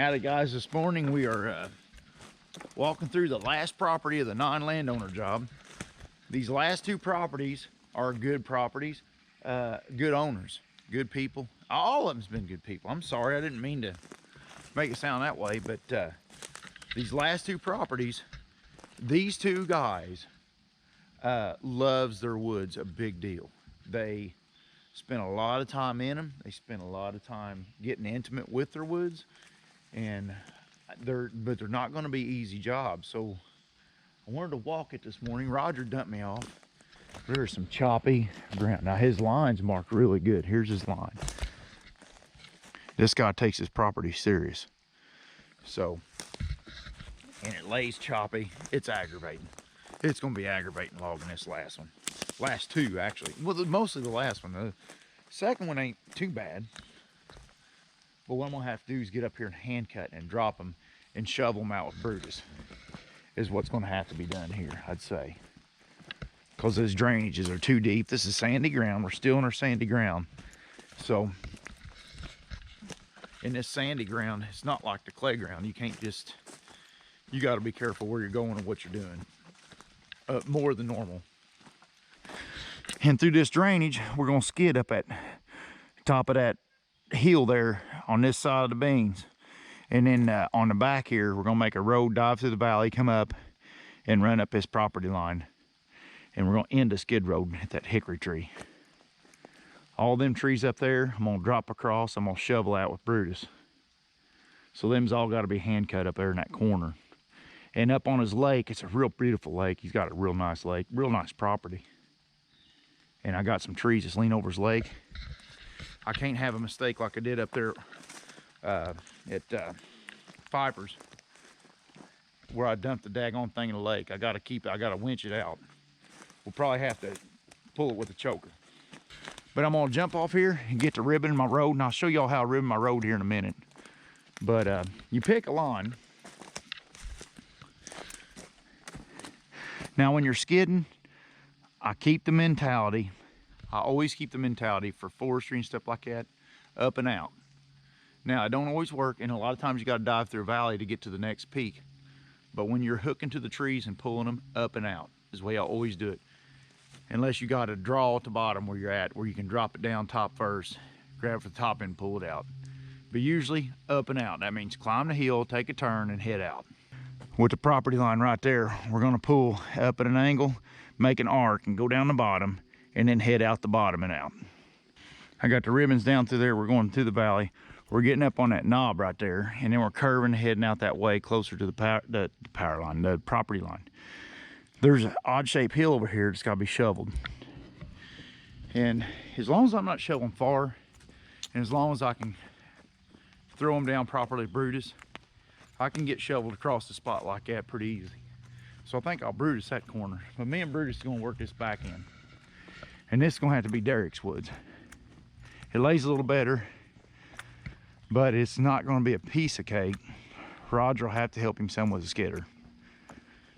Howdy guys, this morning we are walking through the last property of the non-landowner job. These last two properties are good properties, good owners, good people. All of them's been good people. I'm sorry, I didn't mean to make it sound that way, but these last two properties, these two guys loves their woods a big deal. They spend a lot of time in them. They spend a lot of time getting intimate with their woods. And they're not going to be easy jobs. So I wanted to walk it this morning. Roger dumped me off. There's some choppy ground. Now his line's marked really good. Here's his line. This guy takes his property serious. So, and it lays choppy. It's aggravating. It's going to be aggravating logging this last one. Last two actually. Well, mostly the last one. The second one ain't too bad. But what I'm gonna have to do is get up here and hand cut and drop them and shovel them out with Brutus is what's gonna have to be done here, I'd say. Because those drainages are too deep. This is sandy ground. We're still in our sandy ground. So in this sandy ground, it's not like the clay ground. You can't just, you gotta be careful where you're going and what you're doing. More than normal. And through this drainage, we're gonna skid up at the top of that hill there on this side of the beans, and then on the back here we're gonna make a road, dive through the valley, come up and run up this property line, and we're gonna end a skid road at that hickory tree. All them trees up there I'm gonna drop across. I'm gonna shovel out with Brutus. So them's all got to be hand cut up there in that corner. And up on his lake, it's a real beautiful lake. He's got a real nice lake, real nice property. And I got some trees that's lean over his lake. I can't have a mistake like I did up there at Fibers, where I dumped the daggone thing in the lake. I gotta winch it out. We'll probably have to pull it with a choker. But I'm gonna jump off here and get to ribbon my road, and I'll show y'all how I ribbon my road here in a minute. But you pick a line. Now when you're skidding, I keep the mentality, I always keep the mentality for forestry and stuff like that, up and out. Now, it don't always work, and a lot of times you got to dive through a valley to get to the next peak. But when you're hooking to the trees and pulling them up and out, is the way I always do it. Unless you got a draw at the bottom where you're at, where you can drop it down top first, grab for the top and pull it out. But usually up and out. That means climb the hill, take a turn, and head out. With the property line right there, we're gonna pull up at an angle, make an arc, and go down the bottom, and then head out the bottom and out. I got the ribbons down through there. We're going through the valley. We're getting up on that knob right there, and then we're curving, heading out that way closer to the power line, the property line. There's an odd shaped hill over here that's got to be shoveled. And as long as I'm not shoveling far, and as long as I can throw them down properly, Brutus, I can get shoveled across the spot like that pretty easy. So I think I'll Brutus that corner. But me and Brutus is gonna work this back in. And this is gonna have to be Derek's woods. It lays a little better, but it's not gonna be a piece of cake. Roger will have to help him some with the skidder.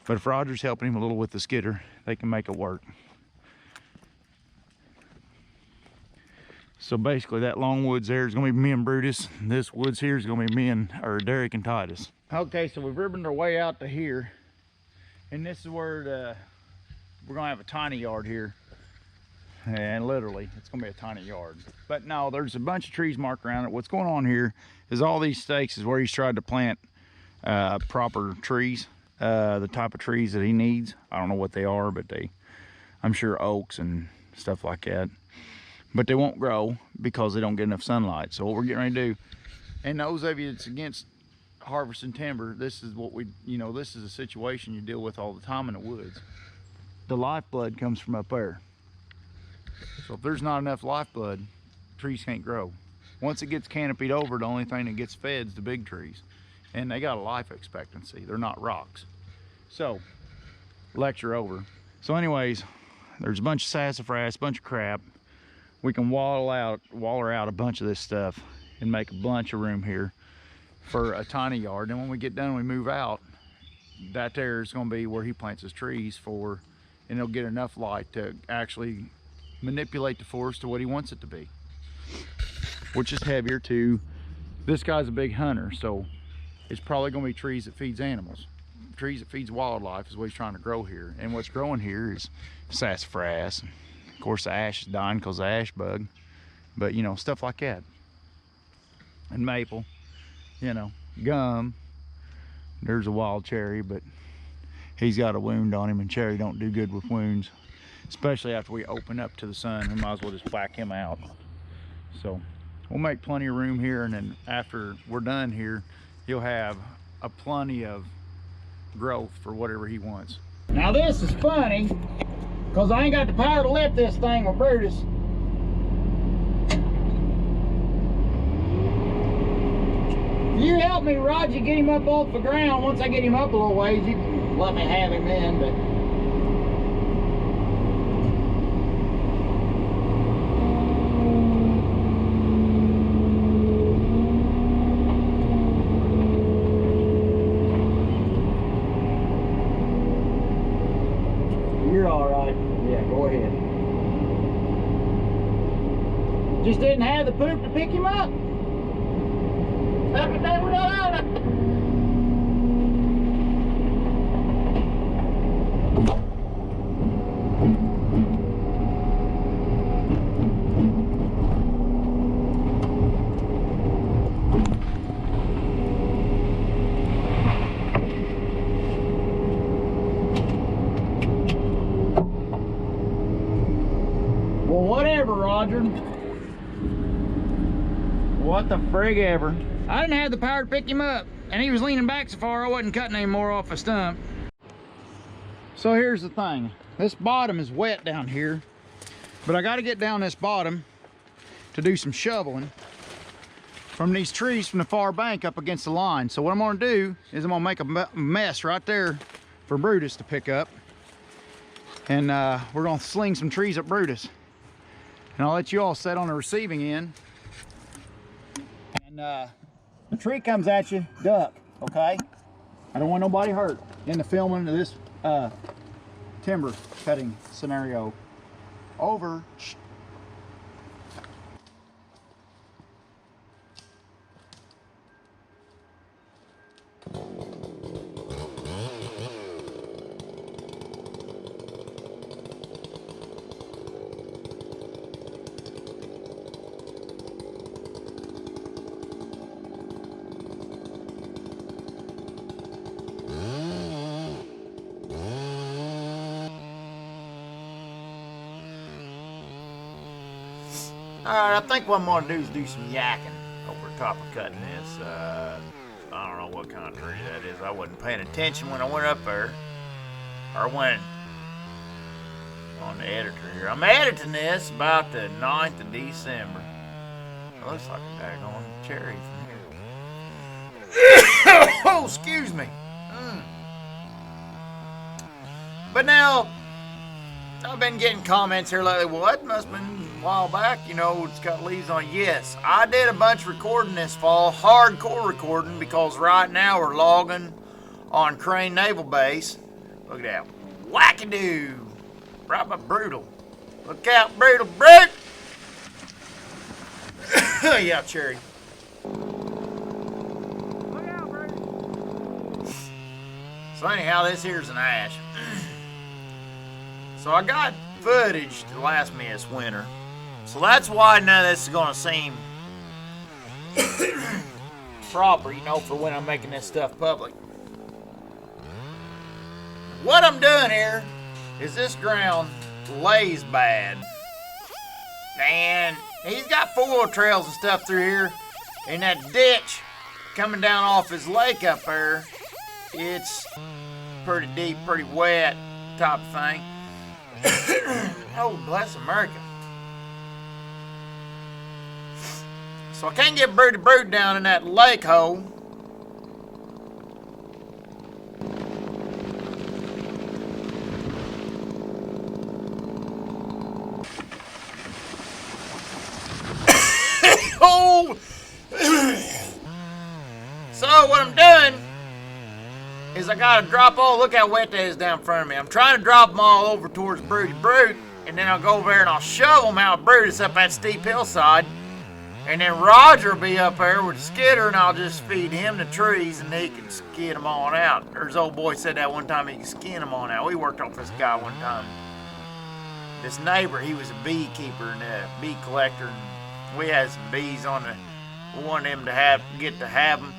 But if Roger's helping him a little with the skidder, they can make it work. So basically that long woods there is gonna be me and Brutus. And this woods here is gonna be me and, or Derek and Titus. Okay, so we've ribboned our way out to here. And this is where we're gonna have a tiny yard here. And literally, it's gonna be a tiny yard. But no, there's a bunch of trees marked around it. What's going on here is all these stakes is where he's tried to plant proper trees, the type of trees that he needs. I don't know what they are, but I'm sure oaks and stuff like that. But they won't grow because they don't get enough sunlight. So what we're getting ready to do, and those of you that's against harvesting timber, this is what this is a situation you deal with all the time in the woods. The lifeblood comes from up there. So if there's not enough lifeblood, trees can't grow. Once it gets canopied over, the only thing that gets fed is the big trees. And they got a life expectancy. They're not rocks. So, lecture over. So anyways, there's a bunch of sassafras, a bunch of crap. We can waller out a bunch of this stuff and make a bunch of room here for a tiny yard. And when we get done, we move out, that there is going to be where he plants his trees for, and he'll get enough light to actually manipulate the forest to what he wants it to be, which is heavier too. This guy's a big hunter, so it's probably going to be trees that feeds animals. Trees that feeds wildlife is what he's trying to grow here. And what's growing here is sassafras. Of course, the ash is dying because of the ash bug. But, you know, stuff like that. And maple, you know, gum. There's a wild cherry, but he's got a wound on him, and cherry don't do good with wounds. Especially after we open up to the sun. We might as well just whack him out. So we'll make plenty of room here, and then after we're done here, he'll have a plenty of growth for whatever he wants. Now this is funny, because I ain't got the power to lift this thing with Brutus. You help me, Roger, get him up off the ground. Once I get him up a little ways, you can let me have him then, but you're all right. Yeah, go ahead. Just didn't have the poop to pick him up. Well, whatever, Roger. What the frig ever. I didn't have the power to pick him up, and he was leaning back so far I wasn't cutting any more off a stump. So here's the thing. This bottom is wet down here, but I got to get down this bottom to do some shoveling from these trees from the far bank up against the line. So what I'm going to do is I'm going to make a mess right there for Brutus to pick up, and we're going to sling some trees up Brutus. And I'll let you all sit on the receiving end. And the tree comes at you, duck, okay? I don't want nobody hurt in the filming of this timber cutting scenario. Over. Alright, I think what I'm going to do is do some yakking over top of cutting this. I don't know what kind of tree that is. I wasn't paying attention when I went up there. Or when on the editor here. I'm editing this about the 9th of December. It looks like a daggone cherry from here. Oh, excuse me. But now, I've been getting comments here lately. Well, that must have been a while back. You know, it's got leaves on it. Yes, I did a bunch of recording this fall. Hardcore recording, because right now we're logging on Crane Naval Base. Look at that. Wackadoo. Right by Brutal. Look out, Brutal. Brute! Yeah, Cherry. Look out, Brutal. So anyhow, this here's an ash. So I got footage to last me this winter. So that's why none of this is gonna seem proper, you know, for when I'm making this stuff public. What I'm doing here is this ground lays bad. And he's got 4-wheel trails and stuff through here. And that ditch coming down off his lake up there, it's pretty deep, pretty wet type of thing. Oh, bless America. So I can't get Brute down in that lake hole. Oh! So what I'm doing is I gotta drop all, look how wet that is down in front of me. I'm trying to drop them all over towards Brute, and then I'll go over there and I'll shove them out Brutus up that steep hillside. And then Roger will be up there with the skidder, and I'll just feed him the trees, and he can skid them on out. Or his old boy said that one time he could skin them on out. We worked off this guy one time. This neighbor, he was a beekeeper and a bee collector, and we had some bees on the. We wanted him to get to have them.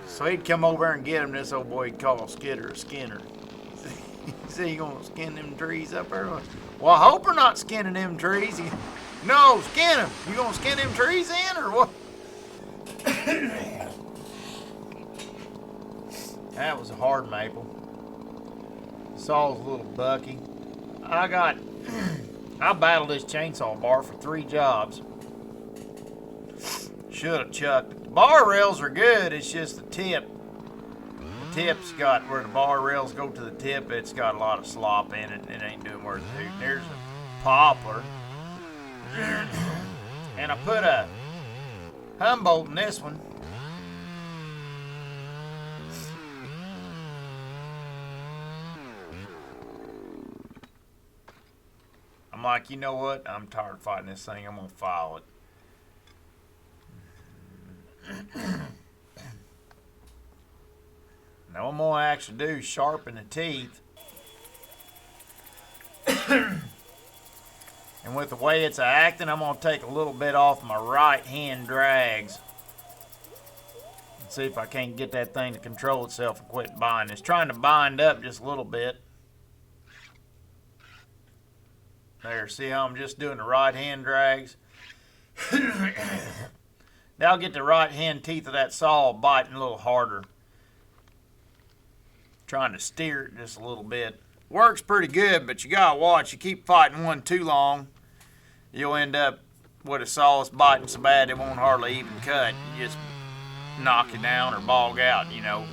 So he'd come over there and get them. This old boy he'd call a skidder a skinner. He said, "You gonna skin them trees up there?" Well, I hope we're not skinning them trees. No, skin them. You gonna skin them trees in or what? That was a hard maple. Saw's a little bucky. I battled this chainsaw bar for 3 jobs. Should have chucked it. The bar rails are good. It's just the tip. The tip's got where the bar rails go to the tip. It's got a lot of slop in it. It ain't doing worth it. There's a poplar. And I put a Humboldt in this one. I'm like, you know what? I'm tired of fighting this thing. I'm gonna file it. Now what I'm gonna actually do is sharpen the teeth. And with the way it's acting, I'm gonna take a little bit off my right hand drags. And see if I can't get that thing to control itself and quit binding. It's trying to bind up just a little bit. There, see how I'm just doing the right hand drags? Now I'll get the right hand teeth of that saw biting a little harder. Trying to steer it just a little bit. Works pretty good, but you gotta watch. You keep fighting one too long, you'll end up with a saw that's biting so bad it won't hardly even cut. You just knock it down or bog out, you know.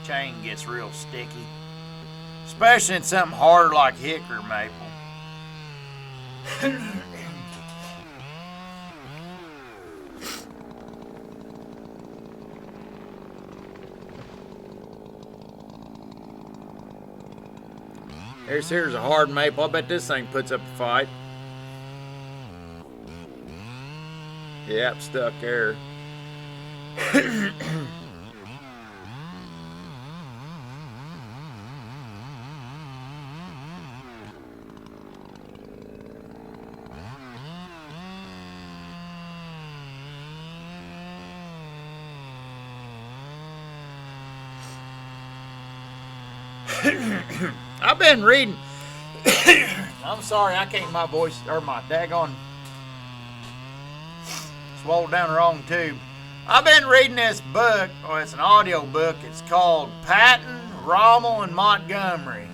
Chain gets real sticky. Especially in something harder like hickory maple. Here's a hard maple. I bet this thing puts up a fight. Yep, stuck there. I've been reading. I'm sorry, I can't. My voice or my daggone swallowed down the wrong tube. I've been reading this book. Oh, it's an audio book. It's called Patton, Rommel, and Montgomery.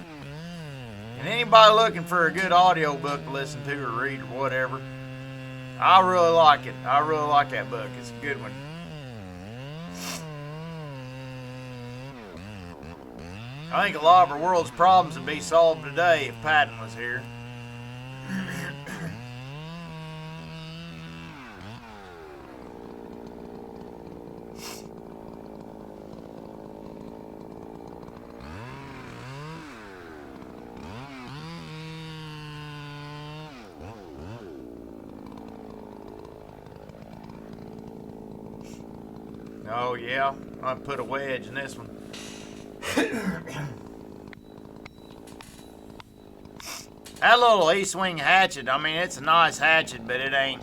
And anybody looking for a good audio book to listen to or read or whatever, I really like it. I really like that book. It's a good one. I think a lot of our world's problems would be solved today if Patton was here. Oh yeah, I put a wedge in this one. That little E-swing hatchet, I mean, it's a nice hatchet, but it ain't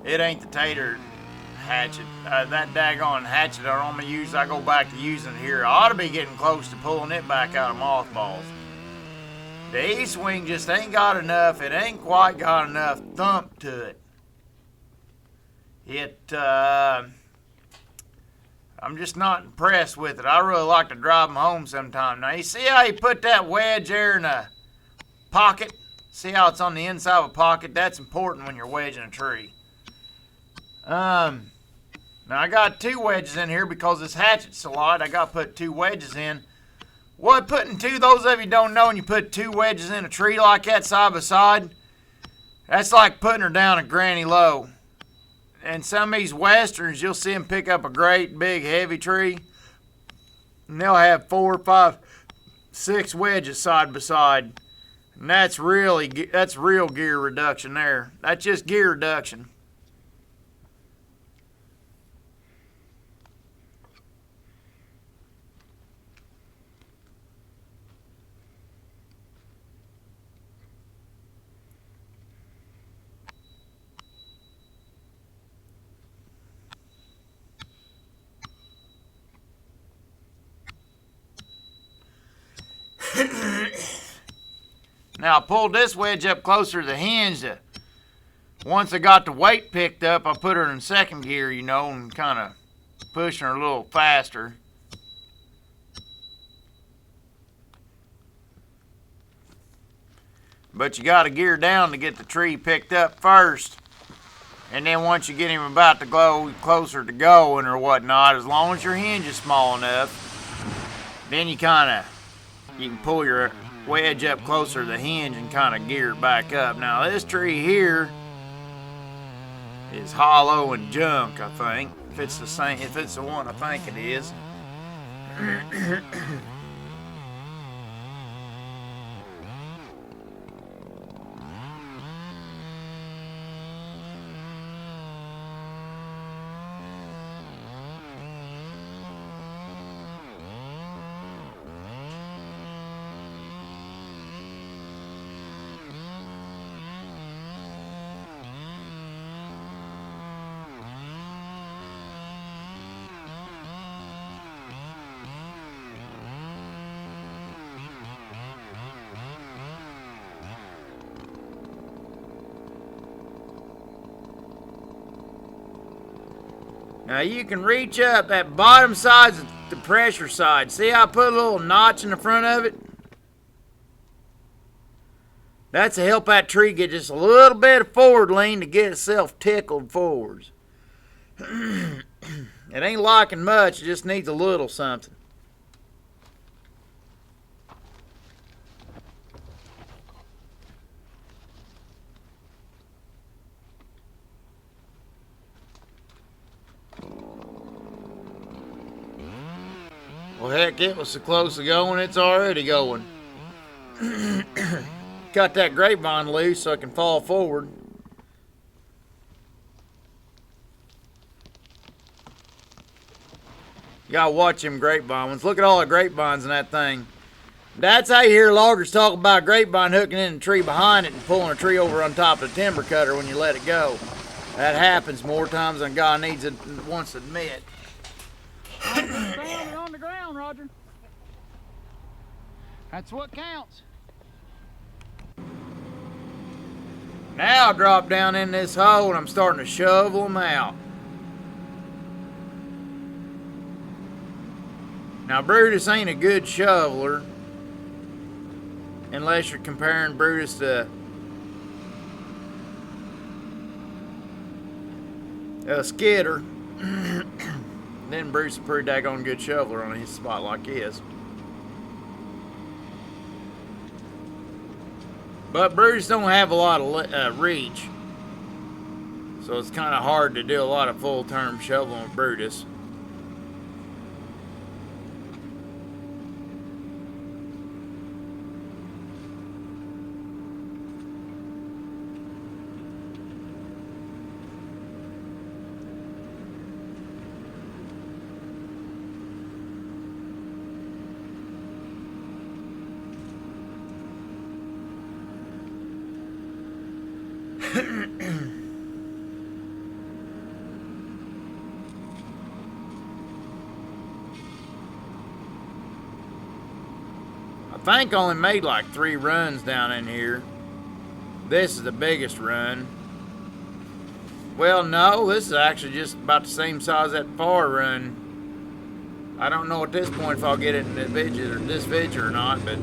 the tater hatchet. That daggone hatchet I normally use, I go back to using it here. I ought to be getting close to pulling it back out of mothballs. The E-swing just ain't got enough, it ain't quite got enough thump to it. I'm just not impressed with it. I really like to drive them home sometime. Now, you see how you put that wedge there in a pocket? See how it's on the inside of a pocket? That's important when you're wedging a tree. Now, I got 2 wedges in here because this hatchet's so light. I got to put 2 wedges in. What putting 2, those of you don't know, when you put 2 wedges in a tree like that side by side, that's like putting her down a granny low. And some of these westerns, you'll see them pick up a great big heavy tree, and they'll have 4, 5, 6 wedges side by side. And that's real gear reduction there. That's just gear reduction. Now I pulled this wedge up closer to the hinge. Once I got the weight picked up, I put her in second gear, you know, and kind of pushing her a little faster. But you got to gear down to get the tree picked up first. And then once you get him about to go closer to going or whatnot, as long as your hinge is small enough, then you can pull your wedge up closer to the hinge and kind of gear it back up. Now this tree here is hollow and junk, I think. If it's the one I think it is. Now you can reach up that bottom side, the pressure side. See how I put a little notch in the front of it? That's to help that tree get just a little bit of forward lean to get itself tickled forwards. It ain't locking much, it just needs a little something. Well, heck, it was so close to going, it's already going. Cut that grapevine loose so it can fall forward. You gotta watch them grapevine ones. Look at all the grapevines in that thing. That's how you hear loggers talk about a grapevine hooking in the tree behind it and pulling a tree over on top of the timber cutter when you let it go. That happens more times than God wants to admit. On the ground, Roger. That's what counts. Now I drop down in this hole and I'm starting to shovel them out. Now Brutus ain't a good shoveler unless you're comparing Brutus to a skidder. Then Bruce is a pretty daggone good shoveler on his spot like this. But Bruce don't have a lot of reach. So it's kind of hard to do a lot of full-term shoveling with Brutus. I think I only made like 3 runs down in here. This is the biggest run. Well, no, this is actually just about the same size as that far run. I don't know at this point if I'll get it in this vidget or not, but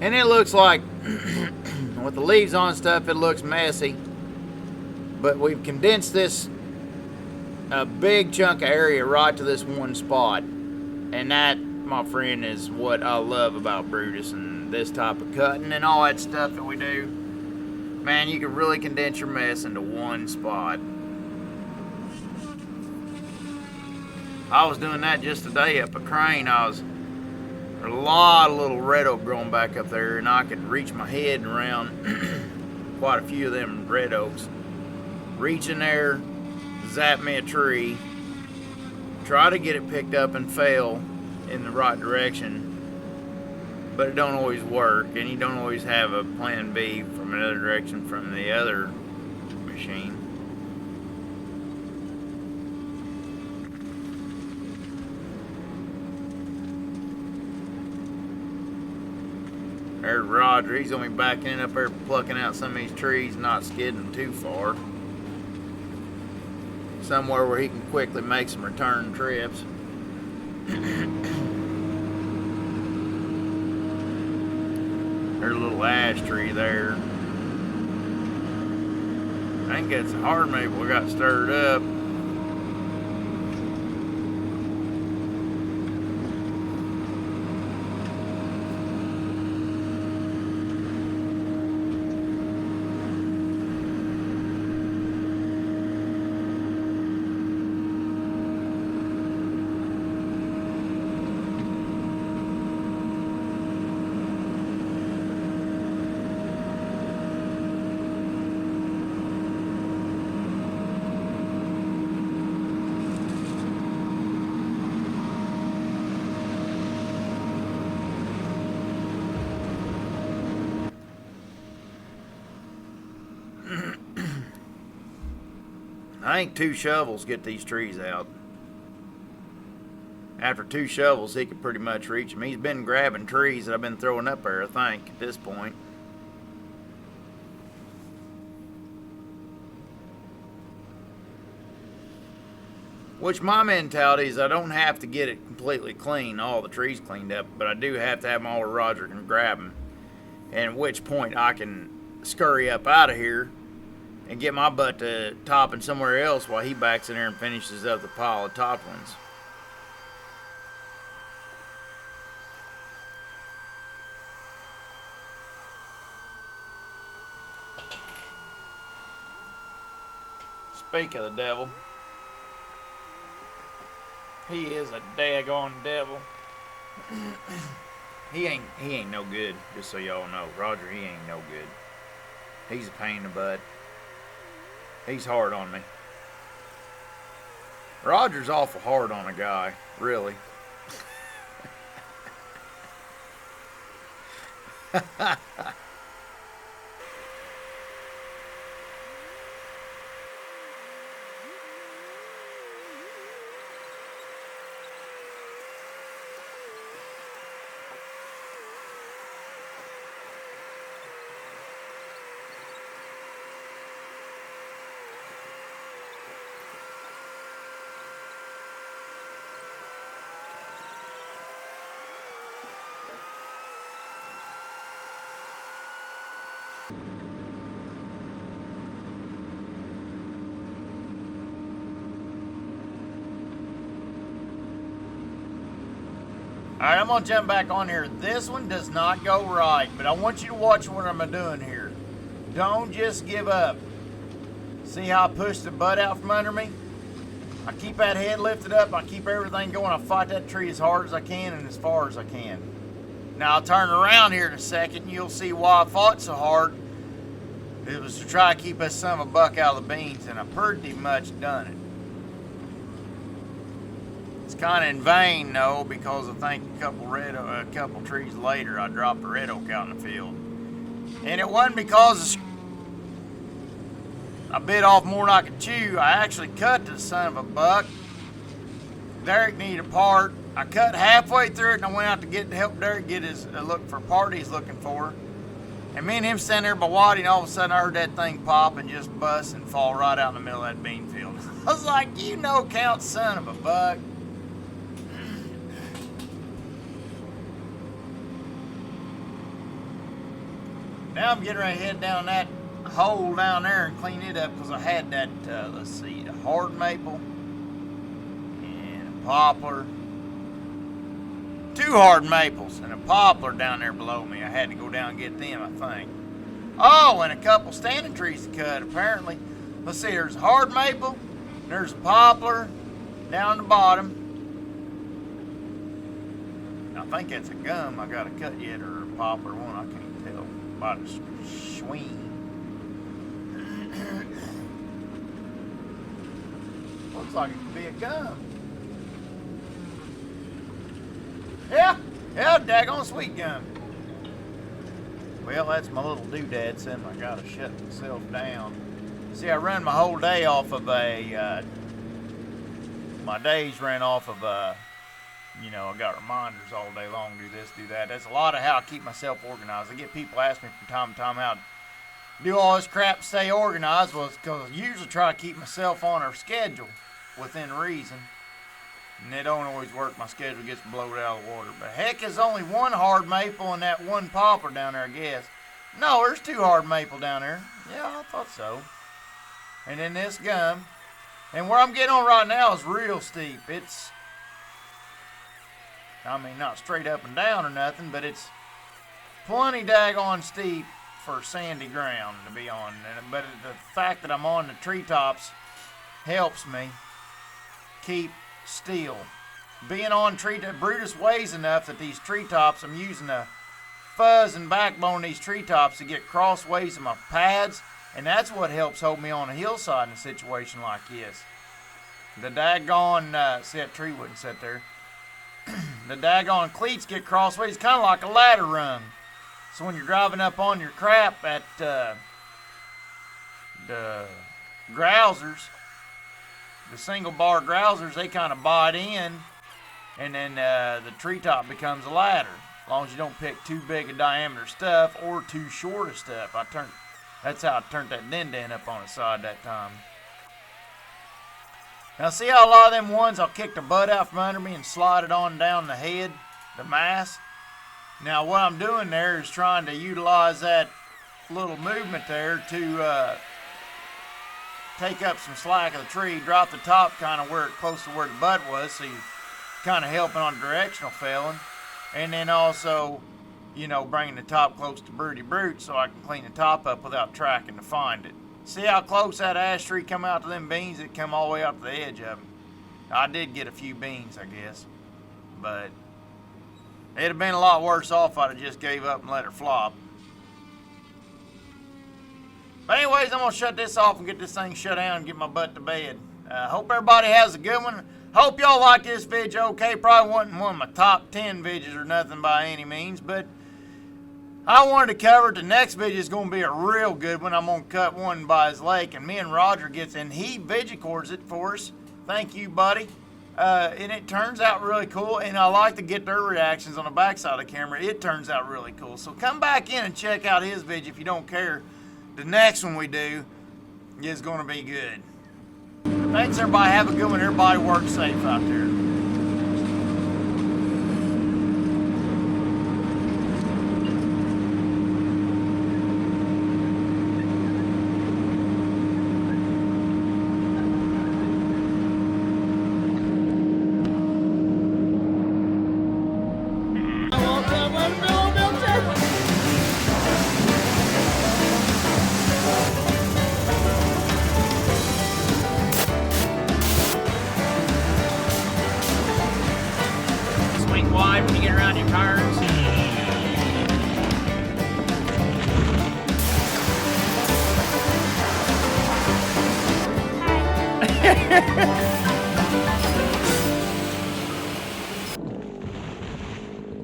And it looks like, with the leaves on and stuff, it looks messy. But we've condensed this a big chunk of area right to this one spot. And that, my friend, is what I love about Brutus and this type of cutting and all that stuff that we do. Man, you can really condense your mess into one spot. I was doing that just today up a crane. There's a lot of little red oak growing back up there, and I could reach my head around quite a few of them red oaks. Reach in there, zap me a tree, try to get it picked up and fail in the right direction, but it don't always work, and you don't always have a plan B from another direction from the other machine. There's Roger. He's gonna be backing in up there, plucking out some of these trees, and not skidding too far. Somewhere where he can quickly make some return trips. There's a little ash tree there. I think that's a hard maple got stirred up. I think 2 shovels get these trees out. After 2 shovels, he could pretty much reach them. He's been grabbing trees that I've been throwing up there, I think, at this point. Which my mentality is I don't have to get it completely clean, all the trees cleaned up, but I do have to have them all where Roger can grab them. And at which point I can scurry up out of here and get my butt to topping somewhere else while he backs in there and finishes up the pile of top ones. Speak of the devil. He is a daggone devil. He ain't no good, just so y'all know. Roger, he ain't no good. He's a pain in the butt. He's hard on me. Roger's awful hard on a guy, really. Alright, I'm gonna jump back on here. This one does not go right, but I want you to watch what I'm doing here. Don't just give up. See how I push the butt out from under me? I keep that head lifted up, I keep everything going, I fight that tree as hard as I can and as far as I can. Now I'll turn around here in a second and you'll see why I fought so hard. It was to try to keep that son of a buck out of the beans, and I pretty much done it. It's kind of in vain though, because I think a couple trees later I dropped a red oak out in the field. And it wasn't because I bit off more than I could chew. I actually cut the son of a buck. Derek needed a part. I cut halfway through it and I went out to help Derek get his look for a part he's looking for. And me and him standing there by Waddy, and all of a sudden I heard that thing pop and just bust and fall right out in the middle of that bean field. I was like, you no count son of a buck. Now I'm getting ready to head down that hole down there and clean it up because I had that, let's see, a hard maple and a poplar. 2 hard maples and a poplar down there below me. I had to go down and get them, I think. Oh, and a couple standing trees to cut, apparently. Let's see, there's a hard maple, there's a poplar down the bottom. I think that's a gum I gotta cut yet, or a poplar one, I can't tell by the swing. Looks like it could be a gum. Yeah, daggone sweet gum. Well, that's my little doodad saying I gotta shut myself down. See, I run my whole day off of my days ran off of you know, I got reminders all day long, do this, do that. That's a lot of how I keep myself organized. I get people ask me from time to time how to do all this crap to stay organized. Well, it's because I usually try to keep myself on a schedule within reason. And it don't always work. My schedule gets blown out of the water. But heck, there's only 1 hard maple and that 1 poplar down there, I guess. No, there's 2 hard maple down there. Yeah, I thought so. And then this gum. And where I'm getting on right now is real steep. It's, I mean, not straight up and down or nothing, but it's plenty daggone steep for sandy ground to be on. But the fact that I'm on the treetops helps me keep still. Being on Brutus weighs enough that these treetops, I'm using a fuzz and backbone of these treetops to get crossways of my pads, and that's what helps hold me on a hillside in a situation like this. The daggone, see that tree wouldn't sit there. The daggone cleats get crossways. It's kind of like a ladder rung. So when you're driving up on your crap at the grousers, the single bar grousers, they kind of bite in, and then the treetop becomes a ladder. As long as you don't pick too big a diameter stuff or too short of stuff. That's how I turned that din up on the side that time. Now see how a lot of them ones I'll kick the butt out from under me and slide it on down the head, the mass. Now what I'm doing there is trying to utilize that little movement there to take up some slack of the tree, drop the top kind of where close to where the butt was, so you're kind of helping on directional felling, and then also, you know, bringing the top close to Brute so I can clean the top up without tracking to find it. See how close that ash tree come out to them beans? It come all the way out to the edge of them. I did get a few beans, I guess, but it'd have been a lot worse off if I'd have just gave up and let her flop. But anyways, I'm going to shut this off and get this thing shut down and get my butt to bed. Hope everybody has a good one. Hope y'all like this video, okay? Probably wasn't one of my top 10 videos or nothing by any means, but I wanted to cover it. The next video is going to be a real good one. I'm going to cut one by his lake, and me and Roger gets in. He vigicords it for us. Thank you, buddy. And it turns out really cool, and I like to get their reactions on the backside of the camera. It turns out really cool. So come back in and check out his video if you don't care. The next one we do is going to be good. Thanks, everybody. Have a good one. Everybody work safe out there. Swing wide when you get around your tires.